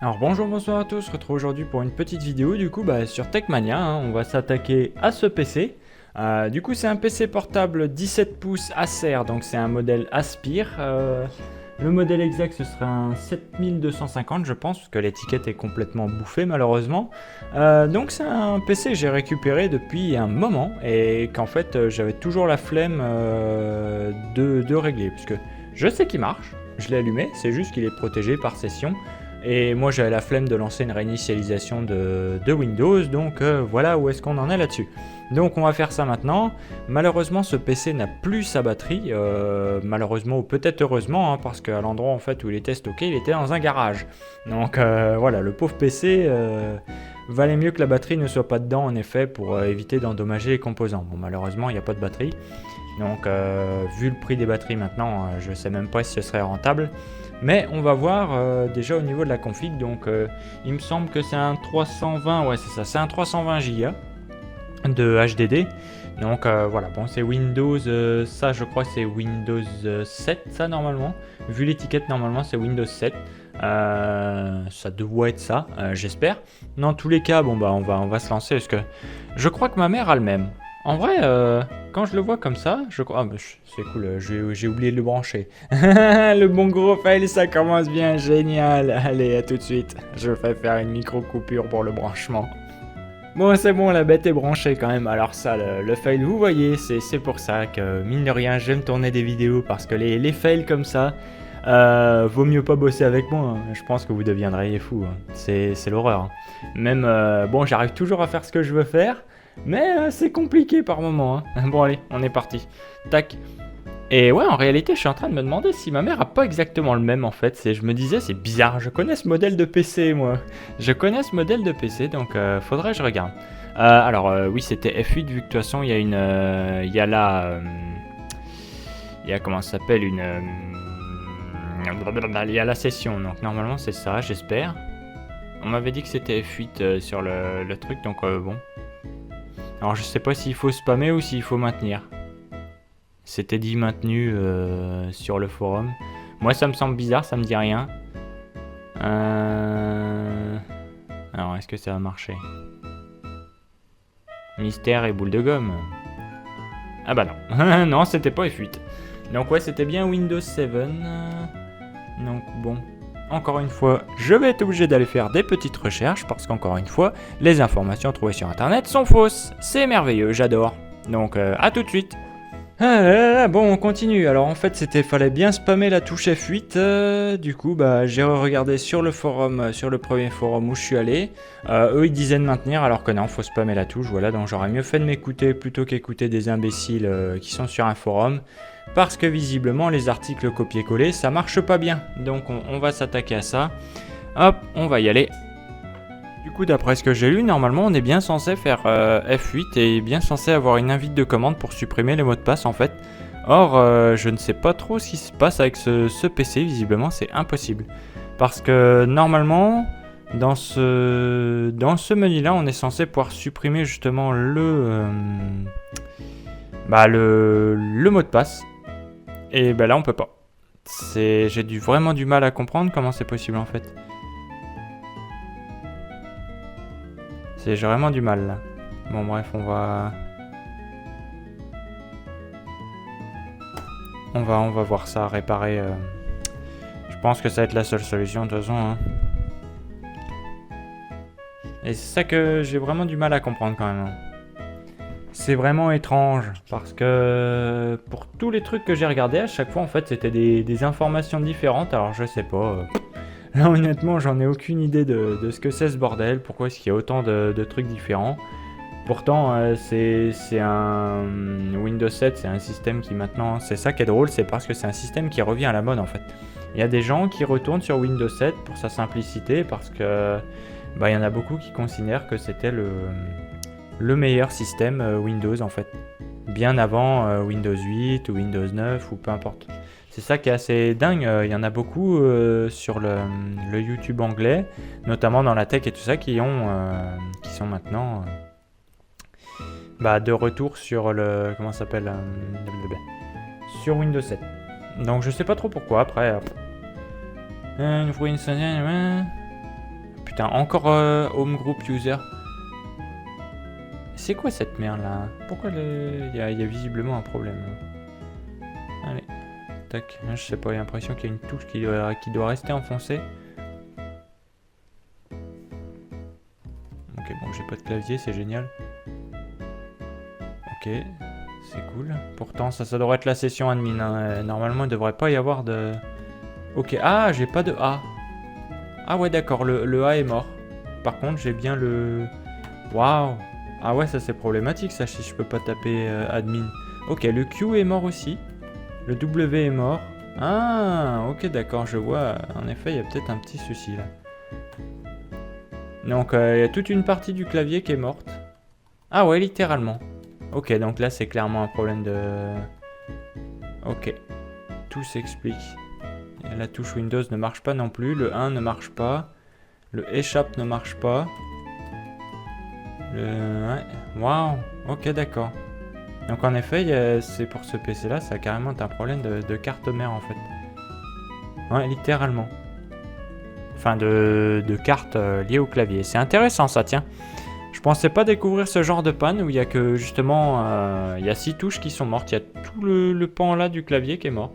Alors bonjour, bonsoir à tous, je se retrouve aujourd'hui pour une petite vidéo du coup sur Techmania, hein. On va s'attaquer à ce PC. Du coup c'est un PC portable 17 pouces Acer, donc c'est un modèle Aspire. Le modèle exact ce sera un 7250 je pense, parce que l'étiquette est complètement bouffée malheureusement. Donc c'est un PC que j'ai récupéré depuis un moment et qu'en fait j'avais toujours la flemme de régler, puisque je sais qu'il marche, je l'ai allumé, c'est juste qu'il est protégé par session. Et moi j'avais la flemme de lancer une réinitialisation de Windows, donc voilà où est-ce qu'on en est là-dessus. Donc on va faire ça maintenant. Malheureusement ce PC n'a plus sa batterie, malheureusement ou peut-être heureusement, hein, parce qu'à l'endroit en fait où il était stocké, il était dans un garage. Donc voilà, le pauvre PC valait mieux que la batterie ne soit pas dedans en effet pour éviter d'endommager les composants. Bon malheureusement il n'y a pas de batterie, donc vu le prix des batteries maintenant, je sais même pas si ce serait rentable. Mais on va voir déjà au niveau de la config. Donc il me semble que c'est un 320, ouais c'est ça, c'est un 320 Go de HDD. Donc voilà, bon c'est Windows, ça je crois que c'est Windows 7 ça normalement. Vu l'étiquette normalement c'est Windows 7. Ça doit être ça, j'espère. Dans tous les cas, bon bah on va se lancer parce que je crois que ma mère a le même. En vrai, quand je le vois comme ça, je crois. Ah, bah, c'est cool, j'ai oublié de le brancher. Le bon gros fail, ça commence bien, génial. Allez, à tout de suite. Je vais faire une micro coupure pour le branchement. Bon, c'est bon, la bête est branchée quand même. Alors, ça, le fail, vous voyez, c'est pour ça que, mine de rien, j'aime tourner des vidéos parce que les fails comme ça, vaut mieux pas bosser avec moi, hein. Je pense que vous deviendriez fou, hein. C'est l'horreur, hein. Même, bon, j'arrive toujours à faire ce que je veux faire. Mais c'est compliqué par moment, hein. Bon allez, on est parti. Tac. Et ouais, en réalité, je suis en train de me demander si ma mère a pas exactement le même en fait. Je me disais, c'est bizarre, je connais ce modèle de PC moi. Je connais ce modèle de PC, donc faudrait que je regarde. Alors oui, c'était F8 vu que de toute façon il y a une, il y a la, il y a comment ça s'appelle il y a la session. Donc normalement c'est ça, j'espère. On m'avait dit que c'était F8 sur le truc, donc bon. Alors je sais pas s'il faut spammer ou s'il faut maintenir. C'était dit maintenu sur le forum. Moi ça me semble bizarre, ça me dit rien. Alors est-ce que ça va marcher? Mystère et boule de gomme. Ah bah non. Non, c'était pas F8. Donc ouais, c'était bien Windows 7. Donc bon. Encore une fois, je vais être obligé d'aller faire des petites recherches parce qu'encore une fois, les informations trouvées sur internet sont fausses. C'est merveilleux, j'adore. Donc à tout de suite. Ah là là, bon, on continue. Alors en fait, fallait bien spammer la touche F8. Du coup, bah j'ai regardé sur le forum, sur le premier forum où je suis allé. Eux, ils disaient de maintenir, alors que non, faut spammer la touche. Voilà, donc j'aurais mieux fait de m'écouter plutôt qu'écouter des imbéciles qui sont sur un forum. Parce que visiblement, les articles copier-coller, ça marche pas bien. Donc on va s'attaquer à ça. Hop, on va y aller. Du coup, d'après ce que j'ai lu, normalement, on est bien censé faire F8 et bien censé avoir une invite de commande pour supprimer les mots de passe en fait. Or, je ne sais pas trop ce qui se passe avec ce PC, visiblement, c'est impossible. Parce que normalement, dans ce menu-là, on est censé pouvoir supprimer justement le mot de passe. Et ben là, on peut pas. J'ai vraiment du mal à comprendre comment c'est possible en fait. J'ai vraiment du mal là. Bon bref, on va voir ça, réparer. Je pense que ça va être la seule solution de toute façon, hein. Et c'est ça que j'ai vraiment du mal à comprendre quand même, hein. C'est vraiment étrange parce que pour tous les trucs que j'ai regardés, à chaque fois en fait c'était des informations différentes. Alors je sais pas. Là honnêtement j'en ai aucune idée de ce que c'est ce bordel. Pourquoi est-ce qu'il y a autant de trucs différents? Pourtant c'est un Windows 7, c'est un système qui maintenant, c'est ça qui est drôle, c'est parce que c'est un système qui revient à la mode en fait. Il y a des gens qui retournent sur Windows 7 pour sa simplicité parce que bah il y en a beaucoup qui considèrent que c'était le meilleur système Windows en fait. Bien avant Windows 8 ou Windows 9 ou peu importe. C'est ça qui est assez dingue, il y en a beaucoup sur le YouTube anglais, notamment dans la tech et tout ça, qui sont maintenant de retour sur le... comment ça s'appelle sur Windows 7. Donc je sais pas trop pourquoi, après... une fois une semaine... putain, encore home group user. C'est quoi cette merde là? Pourquoi il y a visiblement un problème? Allez, tac, je sais pas, j'ai l'impression qu'il y a une touche qui doit rester enfoncée. Ok, bon, j'ai pas de clavier, c'est génial. Ok, c'est cool. Pourtant, ça devrait être la session admin. Hein. Normalement, il devrait pas y avoir de... Ok, ah, j'ai pas de A. Ah ouais, d'accord, le A est mort. Par contre, j'ai bien le... Waouh. Ah ouais, ça c'est problématique, ça, si je peux pas taper admin. Ok, le Q est mort aussi. Le W est mort. Ah, ok, d'accord, je vois. En effet, il y a peut-être un petit souci là. Donc, il y a toute une partie du clavier qui est morte. Ah ouais, littéralement. Ok, donc là, c'est clairement un problème de... Ok. Tout s'explique. La touche Windows ne marche pas non plus. Le 1 ne marche pas. Le échappe ne marche pas. Ouais. Waouh. Ok, d'accord. Donc en effet, c'est pour ce PC là, ça a carrément un problème de carte mère en fait. Ouais, littéralement. Enfin, de carte liée au clavier. C'est intéressant ça, tiens. Je pensais pas découvrir ce genre de panne où il y a que justement, il y a 6 touches qui sont mortes. Il y a tout le pan là du clavier qui est mort.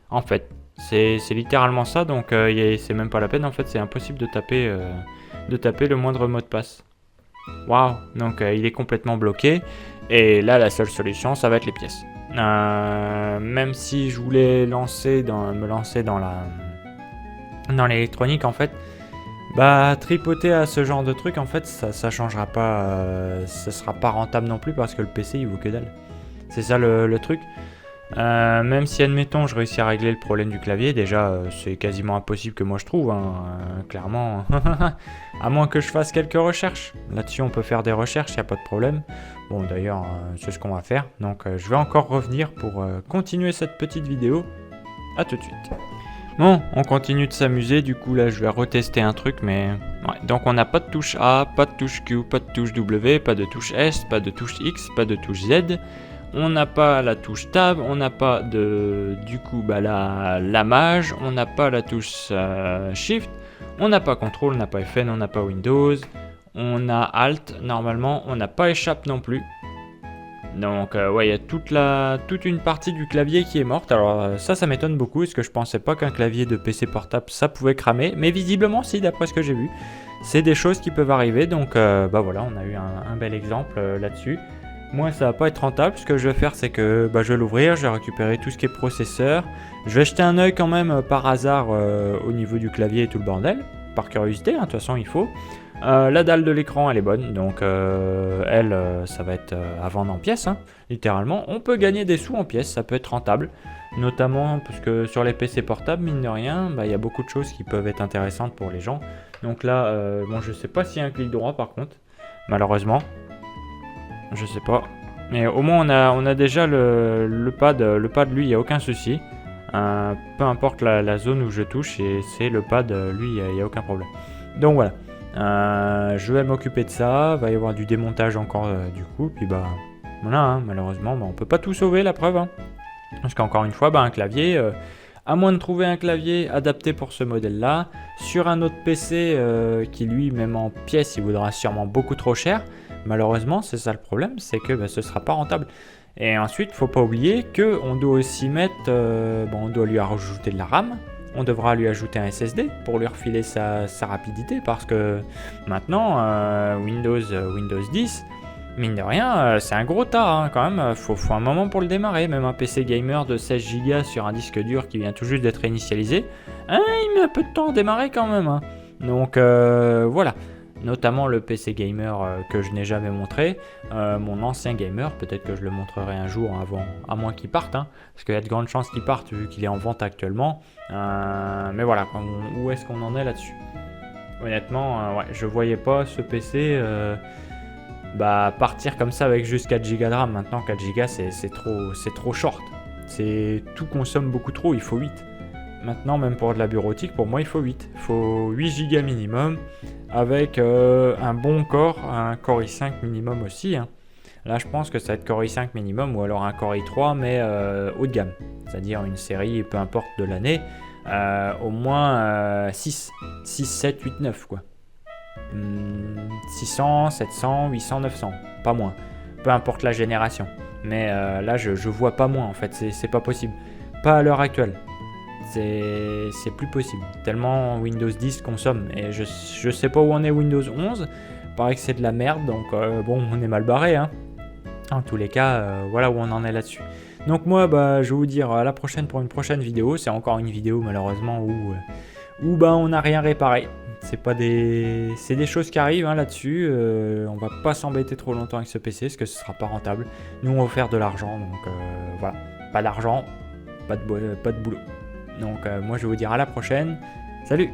En fait, c'est littéralement ça, donc c'est même pas la peine. En fait, c'est impossible de taper le moindre mot de passe. Waouh, donc il est complètement bloqué. Et là, la seule solution, ça va être les pièces. Même si je voulais me lancer dans l'électronique, en fait, bah tripoter à ce genre de truc, en fait, ça changera pas, ça sera pas rentable non plus parce que le PC il vaut que dalle. C'est ça le truc. Même si admettons je réussis à régler le problème du clavier, déjà c'est quasiment impossible que moi je trouve, hein, clairement, à moins que je fasse quelques recherches. Là-dessus on peut faire des recherches, il n'y a pas de problème. Bon d'ailleurs c'est ce qu'on va faire, donc je vais encore revenir pour continuer cette petite vidéo. A tout de suite. Bon, on continue de s'amuser, du coup là je vais retester un truc, mais... Ouais, donc on n'a pas de touche A, pas de touche Q, pas de touche W, pas de touche S, pas de touche X, pas de touche Z. On n'a pas la touche Tab, on n'a pas du coup la mage, on n'a pas la touche Shift, on n'a pas Control, on n'a pas FN, on n'a pas Windows, on a Alt normalement, on n'a pas Échappe non plus. Donc ouais, il y a toute une partie du clavier qui est morte. Alors ça m'étonne beaucoup, parce que je pensais pas qu'un clavier de PC portable ça pouvait cramer, mais visiblement si, d'après ce que j'ai vu. C'est des choses qui peuvent arriver, donc bah voilà, on a eu un bel exemple là-dessus. Moi ça va pas être rentable, ce que je vais faire c'est que je vais l'ouvrir, je vais récupérer tout ce qui est processeur. Je vais jeter un œil quand même par hasard au niveau du clavier et tout le bordel, par curiosité, hein, de toute façon il faut. La dalle de l'écran elle est bonne, donc ça va être à vendre en pièces, hein, littéralement. On peut gagner des sous en pièces, ça peut être rentable, notamment parce que sur les PC portables, mine de rien, il y a beaucoup de choses qui peuvent être intéressantes pour les gens. Donc là, bon je sais pas s'il y a un clic droit par contre, malheureusement, je sais pas. Mais au moins on a déjà le pad lui, il n'y a aucun souci. Peu importe la zone où je touche, et c'est le pad, lui, il n'y a aucun problème. Donc voilà. Je vais m'occuper de ça, va y avoir du démontage encore du coup, puis voilà, hein, malheureusement on peut pas tout sauver, la preuve, hein. Parce qu'encore une fois, un clavier, à moins de trouver un clavier adapté pour ce modèle là, sur un autre PC qui lui, même en pièces, il vaudra sûrement beaucoup trop cher, malheureusement c'est ça le problème, c'est que ce sera pas rentable. Et ensuite, faut pas oublier qu'on doit aussi mettre, on doit lui rajouter de la RAM. On devra lui ajouter un SSD pour lui refiler sa rapidité, parce que maintenant, Windows 10, mine de rien, c'est un gros tas, hein, quand même. Faut un moment pour le démarrer. Même un PC gamer de 16 Go sur un disque dur qui vient tout juste d'être initialisé, il met un peu de temps à démarrer quand même, hein. Donc voilà. Notamment le PC gamer que je n'ai jamais montré, mon ancien gamer, peut-être que je le montrerai un jour avant, à moins qu'il parte, hein, parce qu'il y a de grandes chances qu'il parte vu qu'il est en vente actuellement. Mais voilà, où est-ce qu'on en est là-dessus? Honnêtement, ouais, je voyais pas ce PC partir comme ça avec juste 4 Go de RAM. Maintenant 4 Go c'est trop short, tout consomme beaucoup trop, il faut 8. Maintenant, même pour de la bureautique, pour moi il faut 8. Il faut 8 Go minimum, avec un bon Core, un Core i5 minimum aussi, hein. Là je pense que ça va être Core i5 minimum, ou alors un Core i3 mais haut de gamme, c'est-à-dire une série, peu importe de l'année, au moins 6, 7, 8, 9 quoi. 600, 700, 800, 900, pas moins. Peu importe la génération. Mais là, je vois pas moins en fait, c'est pas possible. Pas à l'heure actuelle. C'est plus possible. Tellement Windows 10 consomme. Et je sais pas où en est Windows 11. Il paraît que c'est de la merde, donc bon, on est mal barré. Hein. En tous les cas, voilà où on en est là-dessus. Donc moi, je vais vous dire à la prochaine pour une prochaine vidéo. C'est encore une vidéo malheureusement où on n'a rien réparé. C'est des choses qui arrivent hein, là-dessus. On va pas s'embêter trop longtemps avec ce PC parce que ce sera pas rentable. Nous, on va faire de l'argent, donc voilà. Pas d'argent, pas de boulot. Donc moi, je vais vous dire à la prochaine. Salut!